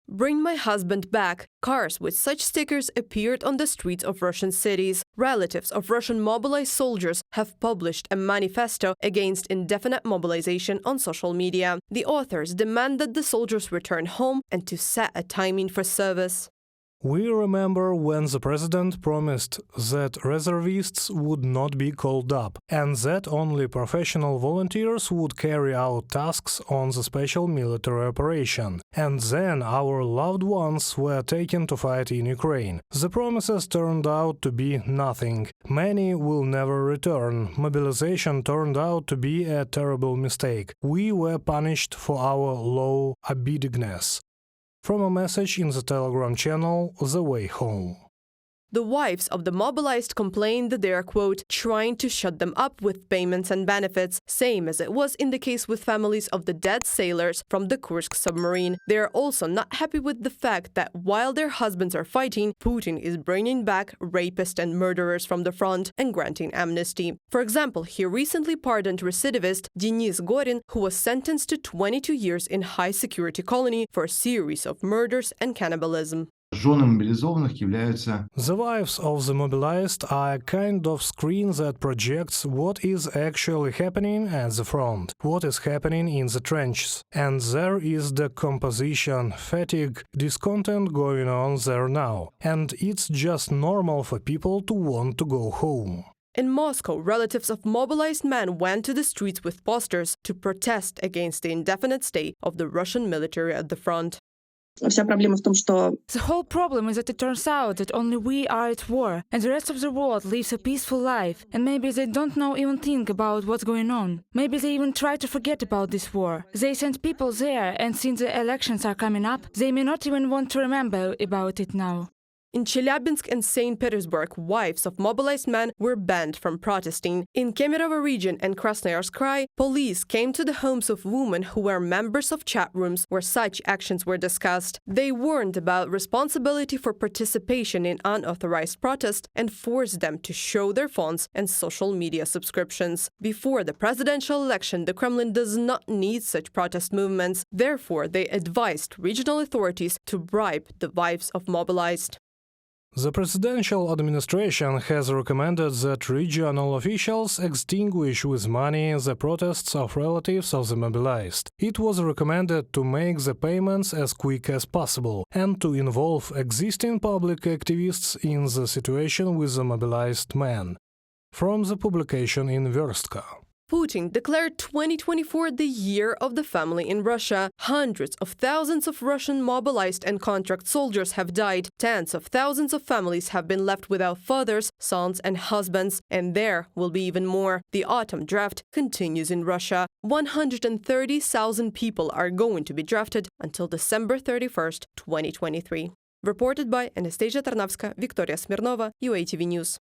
"Bring my husband back." Cars with such stickers appeared on the streets of Russian cities. Relatives of Russian mobilized soldiers have published a manifesto against indefinite mobilization on social media. The authors demand that the soldiers return home and to set a timing for service. We remember when the president promised that reservists would not be called up, and that only professional volunteers would carry out tasks on the special military operation. And then our loved ones were taken to fight in Ukraine. The promises turned out to be nothing. Many will never return. Mobilization turned out to be a terrible mistake. We were punished for our low obedience. From a message in the Telegram channel The Way Home. The wives of the mobilized complained that they are, quote, trying to shut them up with payments and benefits, same as it was in the case with families of the dead sailors from the Kursk submarine. They are also not happy with the fact that while their husbands are fighting, Putin is bringing back rapists and murderers from the front and granting amnesty. For example, he recently pardoned recidivist Denis Gorin, who was sentenced to 22 years in high-security colony for a series of murders and cannibalism. The wives of the mobilized are a kind of screen that projects what is actually happening at the front, what is happening in the trenches. And there is decomposition, fatigue, discontent going on there now. And it's just normal for people to want to go home. In Moscow, relatives of mobilized men went to the streets with posters to protest against the indefinite stay of the Russian military at the front. The whole problem is that it turns out that only we are at war, and the rest of the world lives a peaceful life, and maybe they don't now even think about what's going on. Maybe they even try to forget about this war. They send people there, and since the elections are coming up, they may not even want to remember about it now. In Chelyabinsk and St. Petersburg, wives of mobilized men were banned from protesting. In Kemerovo region and Krasnoyarsk Krai, police came to the homes of women who were members of chat rooms where such actions were discussed. They warned about responsibility for participation in unauthorized protest and forced them to show their phones and social media subscriptions. Before the presidential election, the Kremlin does not need such protest movements. Therefore, they advised regional authorities to bribe the wives of mobilized. The presidential administration has recommended that regional officials extinguish with money the protests of relatives of the mobilized. It was recommended to make the payments as quick as possible and to involve existing public activists in the situation with the mobilized men. From the publication in Verstka. Putin declared 2024 the year of the family in Russia. Hundreds of thousands of Russian mobilized and contract soldiers have died. Tens of thousands of families have been left without fathers, sons and husbands. And there will be even more. The autumn draft continues in Russia. 130,000 people are going to be drafted until December 31st, 2023. Reported by Anastasia Tarnavska, Victoria Smirnova, UATV News.